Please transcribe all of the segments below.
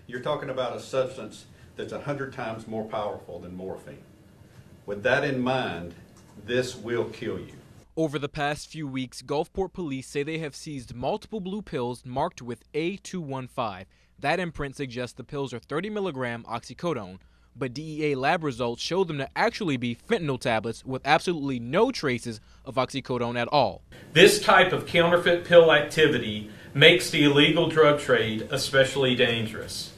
You're talking about a substance that's 100 times more powerful than morphine. With that in mind, this will kill you. Over the past few weeks, Gulfport police say they have seized multiple blue pills marked with A215. That imprint suggests the pills are 30 milligram oxycodone, but DEA lab results show them to actually be fentanyl tablets with absolutely no traces of oxycodone at all. This type of counterfeit pill activity makes the illegal drug trade especially dangerous.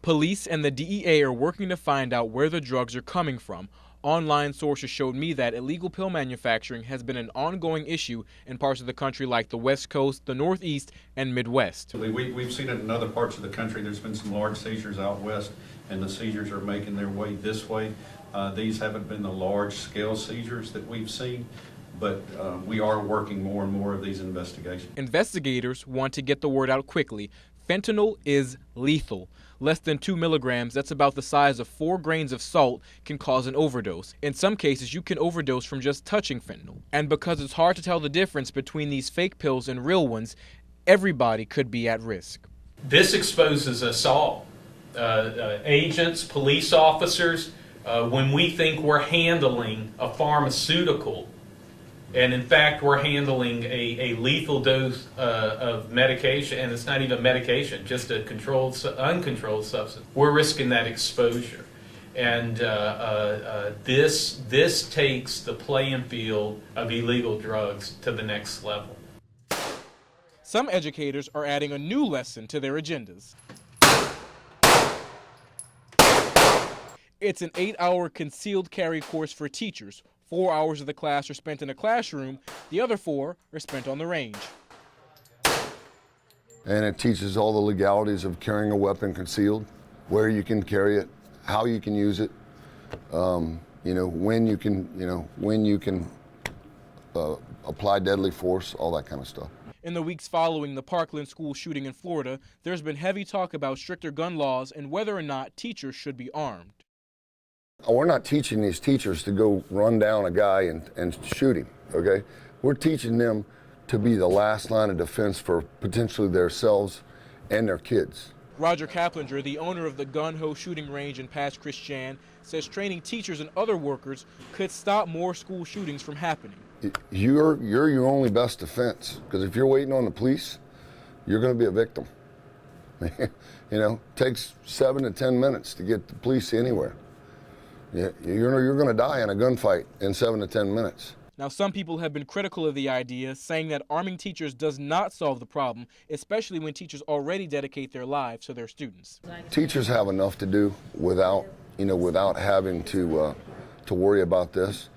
Police and the DEA are working to find out where the drugs are coming from. Online sources showed me that illegal pill manufacturing has been an ongoing issue in parts of the country like the West Coast, the Northeast, and Midwest. We've seen it in other parts of the country. There's been some large seizures out west, and the seizures are making their way this way. These haven't been the large-scale seizures that we've seen, but we are working more and more of these investigations. Investigators want to get the word out quickly. Fentanyl is lethal. Less than 2 milligrams, that's about the size of 4 grains of salt, can cause an overdose. In some cases, you can overdose from just touching fentanyl. And because it's hard to tell the difference between these fake pills and real ones, everybody could be at risk. This exposes us all, agents, police officers, when we think we're handling a pharmaceutical, and in fact we're handling a lethal dose of medication, and it's not even medication, just a uncontrolled substance. We're risking that exposure, and this takes the playing field of illegal drugs to the next level. Some educators are adding a new lesson to their agendas. It's an 8-hour concealed carry course for teachers. 4 hours of the class are spent in a classroom. The other 4 are spent on the range. And it teaches all the legalities of carrying a weapon concealed, where you can carry it, how you can use it, when you can apply deadly force, all that kind of stuff. In the weeks following the Parkland school shooting in Florida, there's been heavy talk about stricter gun laws and whether or not teachers should be armed. We're not teaching these teachers to go run down a guy and shoot him, okay? We're teaching them to be the last line of defense for potentially themselves and their kids. Roger Kaplinger, the owner of the Gun Ho shooting range in Pass Christian, says training teachers and other workers could stop more school shootings from happening. You're your only best defense, because if you're waiting on the police, you're going to be a victim. Takes 7 to 10 minutes to get the police anywhere. You're going to die in a gunfight in 7 to 10 minutes. Now, some people have been critical of the idea, saying that arming teachers does not solve the problem, especially when teachers already dedicate their lives to their students. Teachers have enough to do without having to worry about this.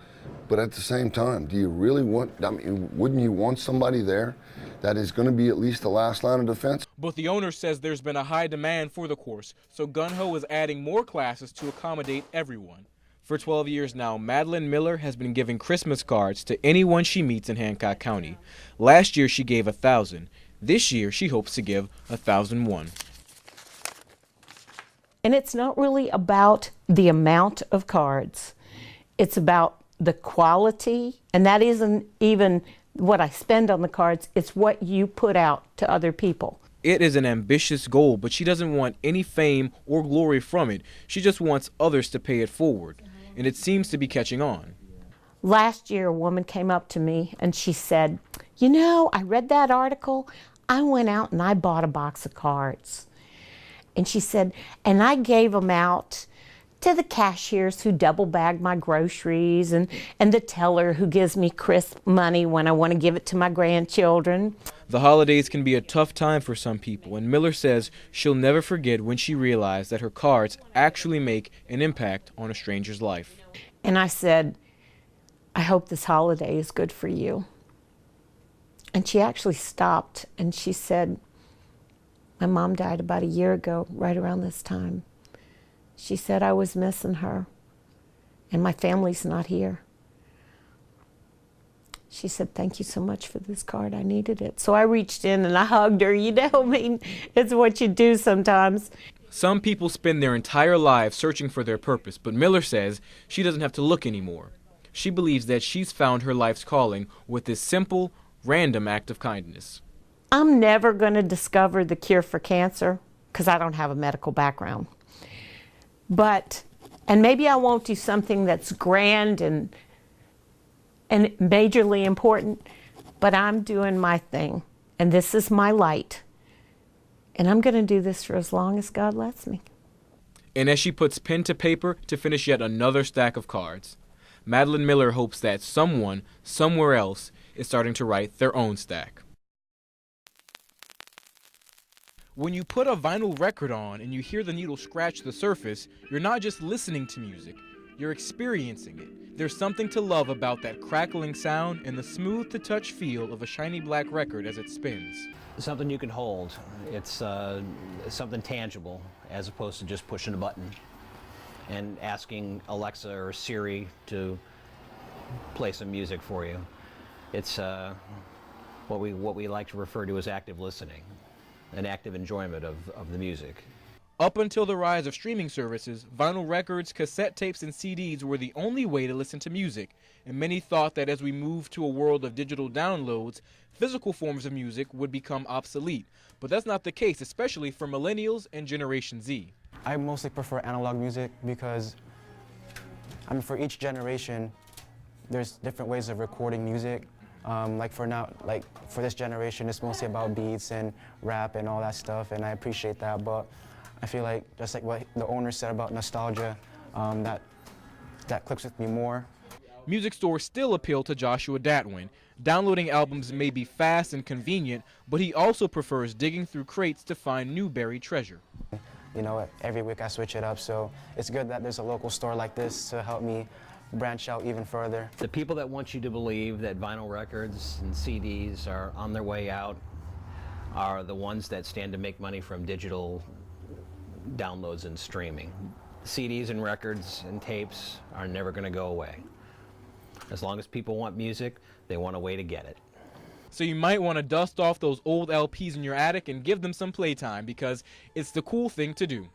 But at the same time, do you really wouldn't you want somebody there that is going to be at least the last line of defense? But the owner says there's been a high demand for the course, so Gun Ho is adding more classes to accommodate everyone. For 12 years now, Madeline Miller has been giving Christmas cards to anyone she meets in Hancock County. Last year, she gave 1,000. This year, she hopes to give 1,001. And it's not really about the amount of cards. It's about the quality, and that isn't even what I spend on the cards. It's what you put out to other people. It is an ambitious goal, but she doesn't want any fame or glory from it. She just wants others to pay it forward, and it seems to be catching on. Last year, a woman came up to me and she said, I read that article. I went out and I bought a box of cards. And she said, and I gave them out to the cashiers who double bag my groceries and the teller who gives me crisp money when I want to give it to my grandchildren. The holidays can be a tough time for some people, and Miller says she'll never forget when she realized that her cards actually make an impact on a stranger's life. And I said, I hope this holiday is good for you. And she actually stopped and she said, my mom died about a year ago, right around this time. She said, I was missing her, and my family's not here. She said, thank you so much for this card. I needed it. So I reached in and I hugged her. It's what you do sometimes. Some people spend their entire lives searching for their purpose, but Miller says she doesn't have to look anymore. She believes that she's found her life's calling with this simple, random act of kindness. I'm never going to discover the cure for cancer, because I don't have a medical background. And maybe I won't do something that's grand and majorly important, but I'm doing my thing, and this is my light. And I'm going to do this for as long as God lets me. And as she puts pen to paper to finish yet another stack of cards, Madeline Miller hopes that someone, somewhere else, is starting to write their own stack. When you put a vinyl record on and you hear the needle scratch the surface, you're not just listening to music, you're experiencing it. There's something to love about that crackling sound and the smooth-to-touch feel of a shiny black record as it spins. Something you can hold. It's something tangible, as opposed to just pushing a button and asking Alexa or Siri to play some music for you. It's what we like to refer to as active listening, an active enjoyment of the music. Up until the rise of streaming services, vinyl records, cassette tapes, and CDs were the only way to listen to music, and many thought that as we moved to a world of digital downloads, physical forms of music would become obsolete. But that's not the case, especially for millennials and Generation Z. I mostly prefer analog music because, for each generation, there's different ways of recording music. For this generation, it's mostly about beats and rap and all that stuff, and I appreciate that. But I feel like, just like what the owner said about nostalgia, that clicks with me more. Music stores still appeal to Joshua Datwin. Downloading albums may be fast and convenient, but he also prefers digging through crates to find new buried treasure. You know, every week I switch it up, so it's good that there's a local store like this to help me branch out even further. The people that want you to believe that vinyl records and CDs are on their way out are the ones that stand to make money from digital downloads and streaming. CDs and records and tapes are never going to go away. As long as people want music, they want a way to get it. So you might want to dust off those old LPs in your attic and give them some playtime, because it's the cool thing to do.